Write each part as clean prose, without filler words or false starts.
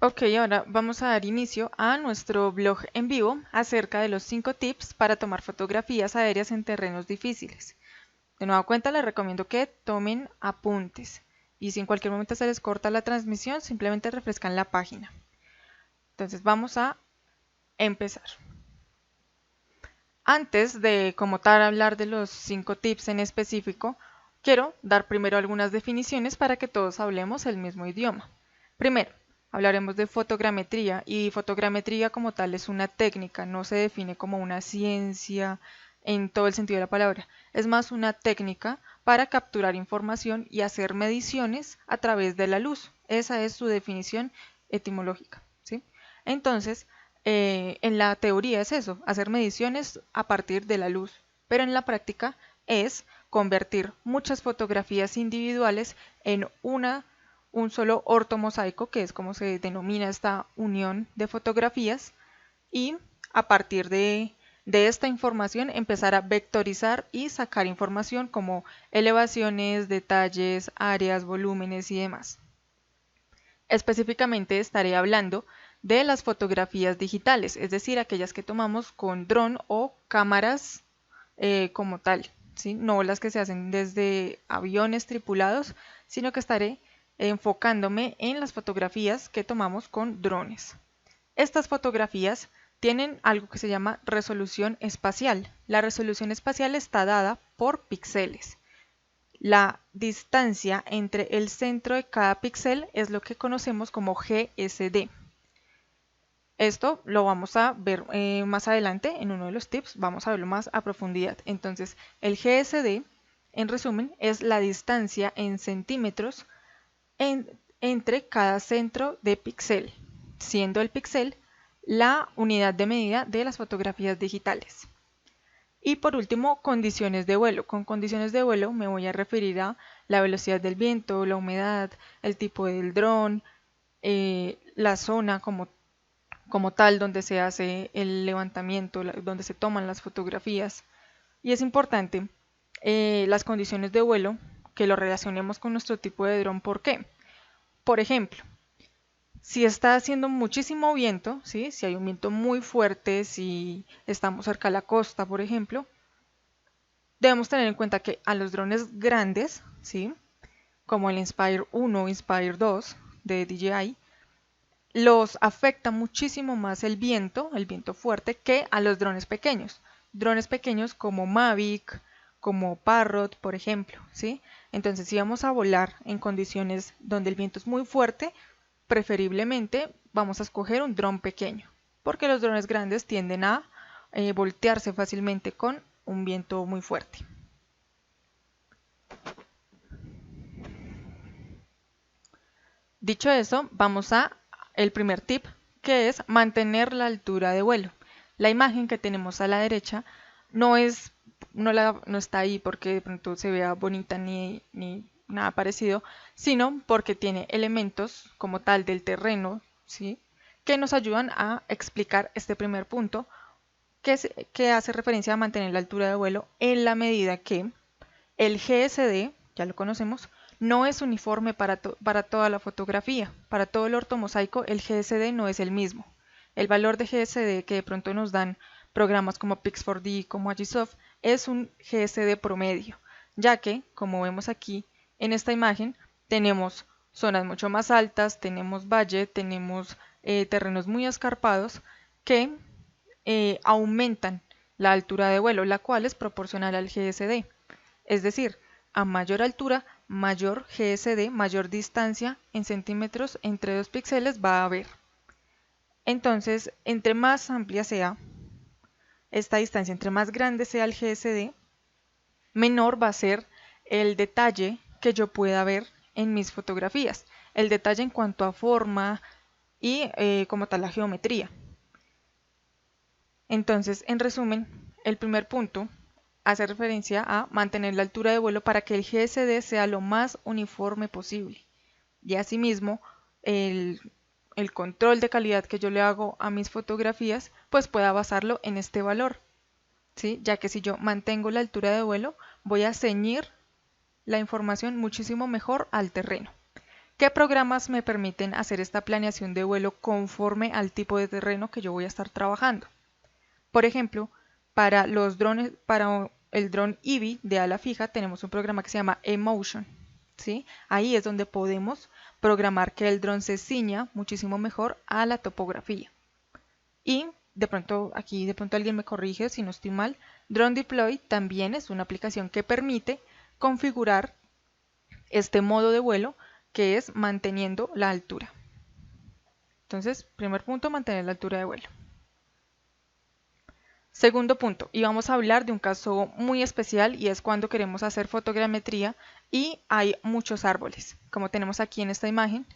Ok, ahora vamos a dar inicio a nuestro blog en vivo acerca de los 5 tips para tomar fotografías aéreas en terrenos difíciles. De nueva cuenta les recomiendo que tomen apuntes y si en cualquier momento se les corta la transmisión, simplemente refrescan la página. Entonces vamos a empezar. Antes de como tal hablar de los 5 tips en específico, quiero dar primero algunas definiciones para que todos hablemos el mismo idioma. Primero, hablaremos de fotogrametría y fotogrametría como tal es una técnica, no se define como una ciencia en todo el sentido de la palabra. Es más una técnica para capturar información y hacer mediciones a través de la luz. Esa es su definición etimológica, ¿sí? Entonces, en la teoría es eso, hacer mediciones a partir de la luz, pero en la práctica es convertir muchas fotografías individuales en un solo ortomosaico, que es como se denomina esta unión de fotografías, y a partir de esta información empezar a vectorizar y sacar información como elevaciones, detalles, áreas, volúmenes y demás. Específicamente estaré hablando de las fotografías digitales, es decir, aquellas que tomamos con dron o cámaras como tal, ¿sí? No las que se hacen desde aviones tripulados, sino que estaré enfocándome en las fotografías que tomamos con drones. Estas fotografías tienen algo que se llama resolución espacial. La resolución espacial está dada por píxeles. La distancia entre el centro de cada píxel es lo que conocemos como GSD. Esto lo vamos a ver más adelante en uno de los tips, vamos a verlo más a profundidad. Entonces, el GSD, en resumen, es la distancia en centímetros entre cada centro de píxel, siendo el píxel la unidad de medida de las fotografías digitales. Y por último, condiciones de vuelo. Con condiciones de vuelo me voy a referir a la velocidad del viento, la humedad, el tipo del dron, la zona como tal donde se hace el levantamiento, donde se toman las fotografías. Y es importante las condiciones de vuelo que lo relacionemos con nuestro tipo de dron. ¿Por qué? Por ejemplo, si está haciendo muchísimo viento, ¿sí? Si hay un viento muy fuerte, si estamos cerca de la costa, por ejemplo, debemos tener en cuenta que a los drones grandes, ¿sí? Como el Inspire 1 o Inspire 2 de DJI, los afecta muchísimo más el viento fuerte, que a los drones pequeños. Drones pequeños como Mavic, como Parrot, por ejemplo, ¿sí? Entonces, si vamos a volar en condiciones donde el viento es muy fuerte, preferiblemente vamos a escoger un dron pequeño, porque los drones grandes tienden a voltearse fácilmente con un viento muy fuerte. Dicho eso, vamos a el primer tip, que es mantener la altura de vuelo. La imagen que tenemos a la derecha no está ahí porque de pronto se vea bonita ni nada parecido, sino porque tiene elementos como tal del terreno, ¿sí? Que nos ayudan a explicar este primer punto, que hace referencia a mantener la altura de vuelo en la medida que el GSD, ya lo conocemos, no es uniforme para toda la fotografía. Para todo el ortomosaico, el GSD no es el mismo. El valor de GSD que de pronto nos dan programas como Pix4D, como Agisoft, es un GSD promedio, ya que, como vemos aquí en esta imagen, tenemos zonas mucho más altas, tenemos valle, tenemos terrenos muy escarpados que aumentan la altura de vuelo, la cual es proporcional al GSD. Es decir, a mayor altura, mayor GSD, mayor distancia en centímetros entre dos píxeles va a haber. Entonces, entre más amplia sea esta distancia, entre más grande sea el GSD, menor va a ser el detalle que yo pueda ver en mis fotografías. El detalle en cuanto a forma y como tal la geometría. Entonces, en resumen, el primer punto hace referencia a mantener la altura de vuelo para que el GSD sea lo más uniforme posible. Y asimismo, el control de calidad que yo le hago a mis fotografías, pues pueda basarlo en este valor, ¿sí? Ya que si yo mantengo la altura de vuelo, voy a ceñir la información muchísimo mejor al terreno. ¿Qué programas me permiten hacer esta planeación de vuelo conforme al tipo de terreno que yo voy a estar trabajando? Por ejemplo, para los drones, para el dron Eevee de ala fija tenemos un programa que se llama eMotion, ¿sí? Ahí es donde podemos programar que el dron se ciña muchísimo mejor a la topografía. Y de pronto alguien me corrige si no estoy mal, Drone Deploy también es una aplicación que permite configurar este modo de vuelo que es manteniendo la altura. Entonces, primer punto, mantener la altura de vuelo. Segundo punto, y vamos a hablar de un caso muy especial y es cuando queremos hacer fotogrametría y hay muchos árboles. Como tenemos aquí en esta imagen,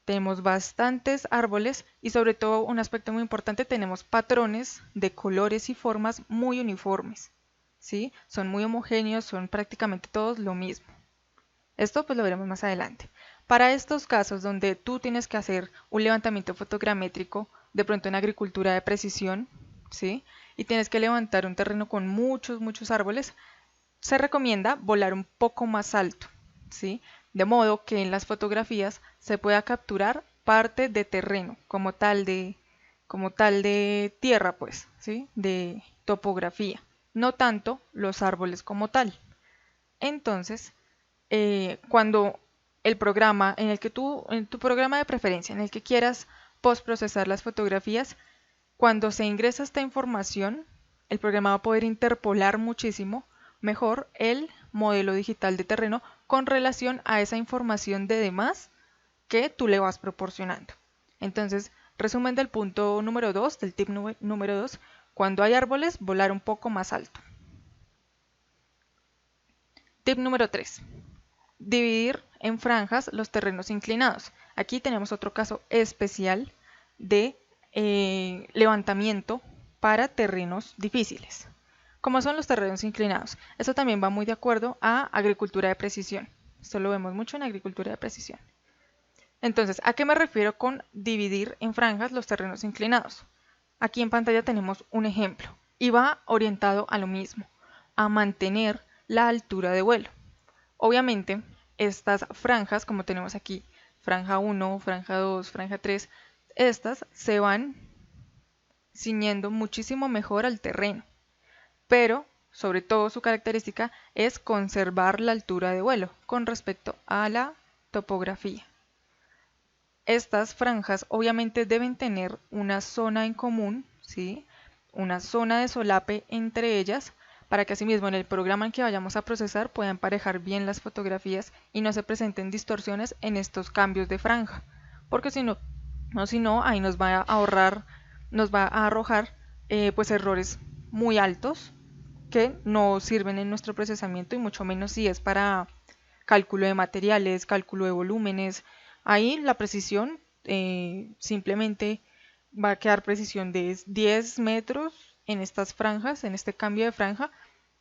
tenemos bastantes árboles y sobre todo un aspecto muy importante, tenemos patrones de colores y formas muy uniformes, ¿sí? Son muy homogéneos, son prácticamente todos lo mismo. Esto pues lo veremos más adelante. Para estos casos donde tú tienes que hacer un levantamiento fotogramétrico, de pronto en agricultura de precisión, ¿sí? Y tienes que levantar un terreno con muchos árboles, se recomienda volar un poco más alto, ¿sí? De modo que en las fotografías se pueda capturar parte de terreno, como tal de tierra, pues, ¿sí? De topografía, no tanto los árboles como tal. Entonces, cuando el programa en tu programa de preferencia, en el que quieras postprocesar las fotografías, cuando se ingresa esta información, el programa va a poder interpolar muchísimo mejor el modelo digital de terreno con relación a esa información de demás que tú le vas proporcionando. Entonces, resumen del punto número 2, del tip número 2, cuando hay árboles, volar un poco más alto. Tip número 3. Dividir en franjas los terrenos inclinados. Aquí tenemos otro caso especial de levantamiento para terrenos difíciles. ¿Cómo son los terrenos inclinados? Eso también va muy de acuerdo a agricultura de precisión. Esto lo vemos mucho en agricultura de precisión. Entonces, ¿a qué me refiero con dividir en franjas los terrenos inclinados? Aquí en pantalla tenemos un ejemplo y va orientado a lo mismo, a mantener la altura de vuelo. Obviamente, estas franjas, como tenemos aquí, franja 1, franja 2, franja 3, estas se van ciñendo muchísimo mejor al terreno, pero sobre todo su característica es conservar la altura de vuelo con respecto a la topografía. Estas franjas obviamente deben tener una zona en común, ¿sí? Una zona de solape entre ellas, para que asimismo en el programa en que vayamos a procesar pueda emparejar bien las fotografías y no se presenten distorsiones en estos cambios de franja, porque si no ahí nos va a arrojar pues errores muy altos que no sirven en nuestro procesamiento y mucho menos si es para cálculo de materiales, cálculo de volúmenes. Ahí la precisión simplemente va a quedar precisión de 10 metros en estas franjas, en este cambio de franja,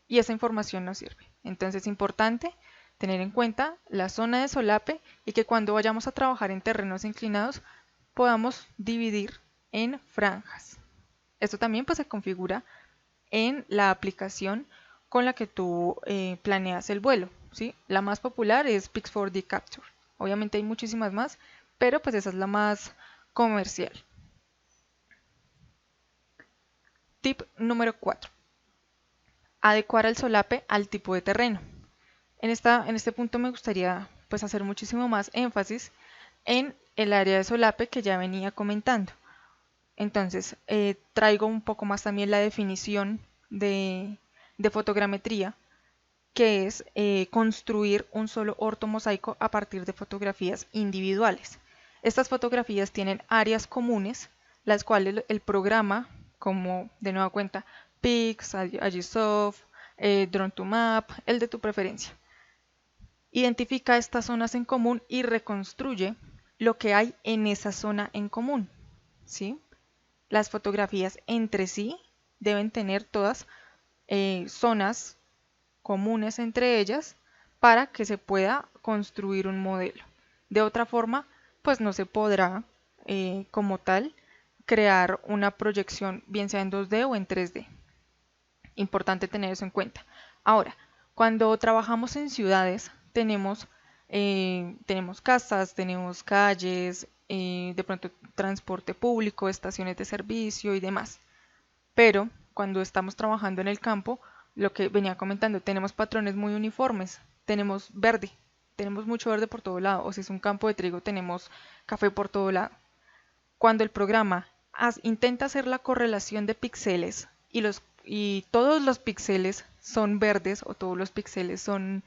y esa información no sirve. Entonces es importante tener en cuenta la zona de solape y que cuando vayamos a trabajar en terrenos inclinados podamos dividir en franjas. Esto también pues se configura en la aplicación con la que tú planeas el vuelo, ¿sí? La más popular es Pix4D Capture. Obviamente hay muchísimas más, pero pues esa es la más comercial. Tip número 4. Adecuar el solape al tipo de terreno. En este punto me gustaría pues hacer muchísimo más énfasis en el área de solape que ya venía comentando. Entonces, traigo un poco más también la definición de fotogrametría, que es construir un solo ortomosaico a partir de fotografías individuales. Estas fotografías tienen áreas comunes, las cuales el programa, como de nueva cuenta Pix, Agisoft, Drone2Map, el de tu preferencia, identifica estas zonas en común y reconstruye lo que hay en esa zona en común, ¿sí? Las fotografías entre sí deben tener todas zonas comunes entre ellas para que se pueda construir un modelo. De otra forma, pues no se podrá como tal crear una proyección, bien sea en 2D o en 3D. Importante tener eso en cuenta. Ahora, cuando trabajamos en ciudades, tenemos tenemos casas, tenemos calles, de pronto transporte público, estaciones de servicio y demás. Pero cuando estamos trabajando en el campo, lo que venía comentando, tenemos patrones muy uniformes, tenemos verde, tenemos mucho verde por todo lado, o si es un campo de trigo, tenemos café por todo lado. Cuando el programa intenta hacer la correlación de píxeles y todos los píxeles son verdes o todos los píxeles son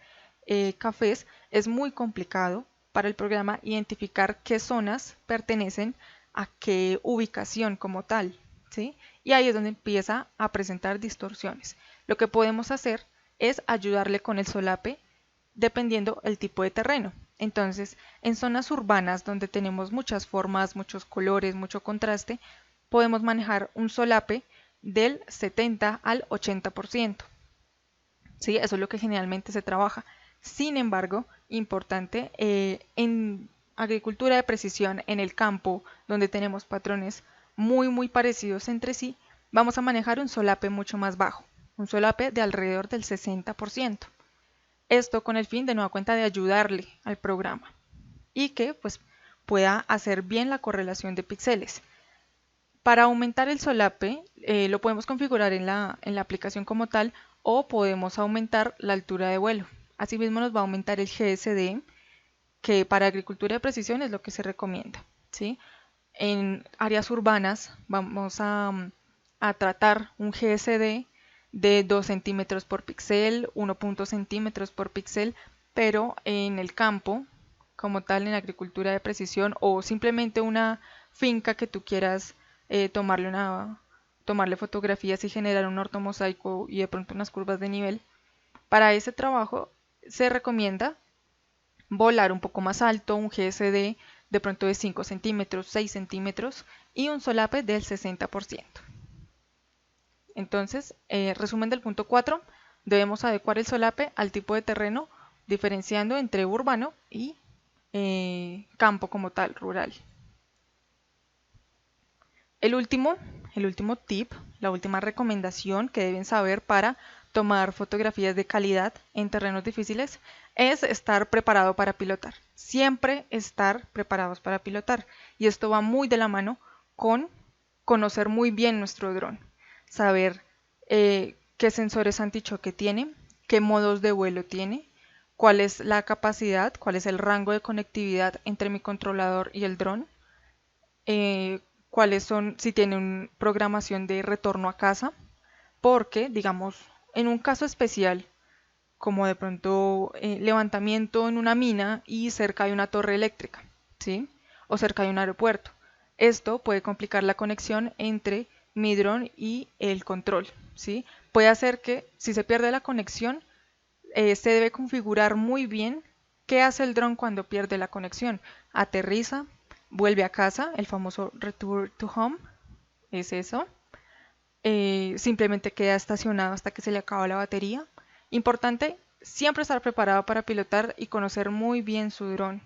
cafés, es muy complicado para el programa identificar qué zonas pertenecen a qué ubicación como tal, ¿sí? Y ahí es donde empieza a presentar distorsiones. Lo que podemos hacer es ayudarle con el solape dependiendo el tipo de terreno. Entonces, en zonas urbanas donde tenemos muchas formas, muchos colores, mucho contraste, podemos manejar un solape del 70 al 80%. ¿Sí? Eso es lo que generalmente se trabaja. Sin embargo, importante, en agricultura de precisión, en el campo, donde tenemos patrones muy parecidos entre sí, vamos a manejar un solape mucho más bajo, un solape de alrededor del 60%. Esto con el fin de nueva cuenta de ayudarle al programa y que pues pueda hacer bien la correlación de píxeles. Para aumentar el solape lo podemos configurar en la aplicación como tal o podemos aumentar la altura de vuelo. Asimismo nos va a aumentar el GSD, que para agricultura de precisión es lo que se recomienda, ¿sí? En áreas urbanas vamos a tratar un GSD de 2 centímetros por píxel, 1.0 centímetros por píxel, pero en el campo, como tal en agricultura de precisión o simplemente una finca que tú quieras tomarle fotografías y generar un ortomosaico y de pronto unas curvas de nivel, para ese trabajo se recomienda volar un poco más alto, un GSD de pronto de 5 centímetros, 6 centímetros y un solape del 60%. Entonces, resumen del punto 4, debemos adecuar el solape al tipo de terreno, diferenciando entre urbano y campo como tal, rural. El último tip, la última recomendación que deben saber para tomar fotografías de calidad en terrenos difíciles es estar preparado para pilotar. Siempre estar preparados para pilotar. Y esto va muy de la mano con conocer muy bien nuestro dron. Saber qué sensores antichoque tiene, qué modos de vuelo tiene, cuál es la capacidad, cuál es el rango de conectividad entre mi controlador y el dron, cuáles son, si tiene una programación de retorno a casa, porque, digamos, en un caso especial, como de pronto levantamiento en una mina y cerca hay una torre eléctrica, ¿sí? O cerca hay un aeropuerto. Esto puede complicar la conexión entre mi dron y el control, ¿sí? Puede hacer que, si se pierde la conexión, se debe configurar muy bien qué hace el dron cuando pierde la conexión. Aterriza, vuelve a casa, el famoso return to home, es eso. Simplemente queda estacionado hasta que se le acaba la batería. Importante, siempre estar preparado para pilotar y conocer muy bien su dron,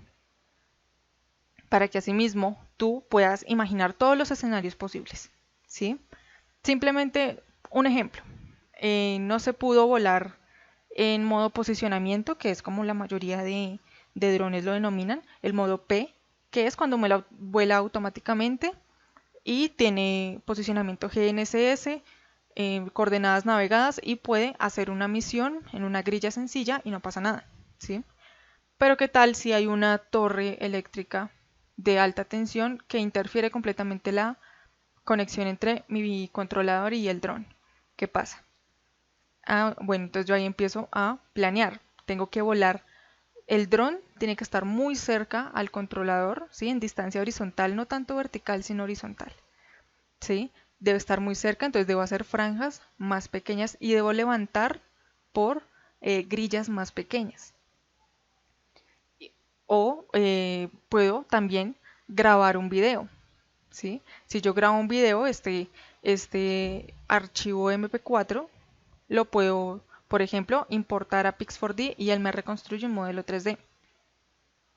para que asimismo tú puedas imaginar todos los escenarios posibles, ¿sí? Simplemente un ejemplo, no se pudo volar en modo posicionamiento, que es como la mayoría de drones lo denominan, el modo P, que es cuando vuela automáticamente y tiene posicionamiento GNSS, coordenadas navegadas y puede hacer una misión en una grilla sencilla y no pasa nada, ¿sí? Pero ¿qué tal si hay una torre eléctrica de alta tensión que interfiere completamente la conexión entre mi controlador y el dron? ¿Qué pasa? Bueno, entonces yo ahí empiezo a planear. Tengo que volar. El dron tiene que estar muy cerca al controlador, ¿sí? En distancia horizontal, no tanto vertical, sino horizontal, ¿sí? Debe estar muy cerca, entonces debo hacer franjas más pequeñas y debo levantar por grillas más pequeñas. O puedo también grabar un video, ¿sí? Si yo grabo un video, este archivo MP4 lo puedo, por ejemplo, importar a Pix4D y él me reconstruye un modelo 3D,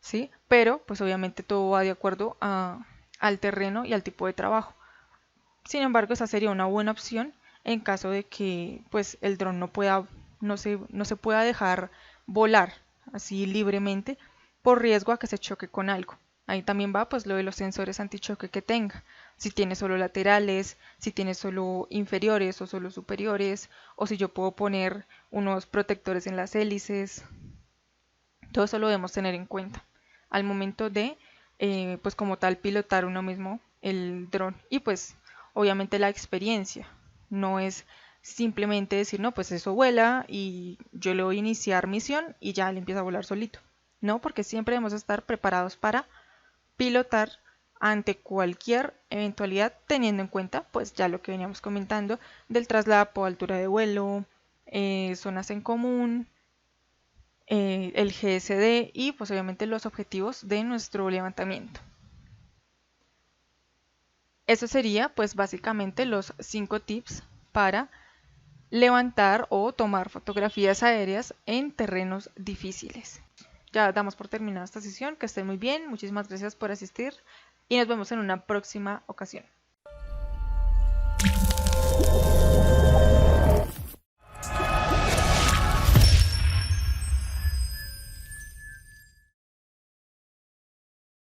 ¿sí? Pero, pues obviamente todo va de acuerdo al terreno y al tipo de trabajo. Sin embargo, esa sería una buena opción en caso de que pues, el dron no se pueda dejar volar así libremente, por riesgo a que se choque con algo. Ahí también va pues lo de los sensores antichoque que tenga. Si tiene solo laterales, si tiene solo inferiores o solo superiores, o si yo puedo poner unos protectores en las hélices. Todo eso lo debemos tener en cuenta al momento de, pues como tal, pilotar uno mismo el dron. Y pues obviamente la experiencia. No es simplemente decir, no, pues eso vuela y yo le voy a iniciar misión y ya le empieza a volar solito. No, porque siempre debemos estar preparados para pilotar ante cualquier eventualidad, teniendo en cuenta pues ya lo que veníamos comentando del traslado, altura de vuelo, zonas en común, el GSD y pues obviamente los objetivos de nuestro levantamiento. Eso sería pues básicamente los 5 tips para levantar o tomar fotografías aéreas en terrenos difíciles. Ya damos por terminada esta sesión, que estén muy bien, muchísimas gracias por asistir y nos vemos en una próxima ocasión.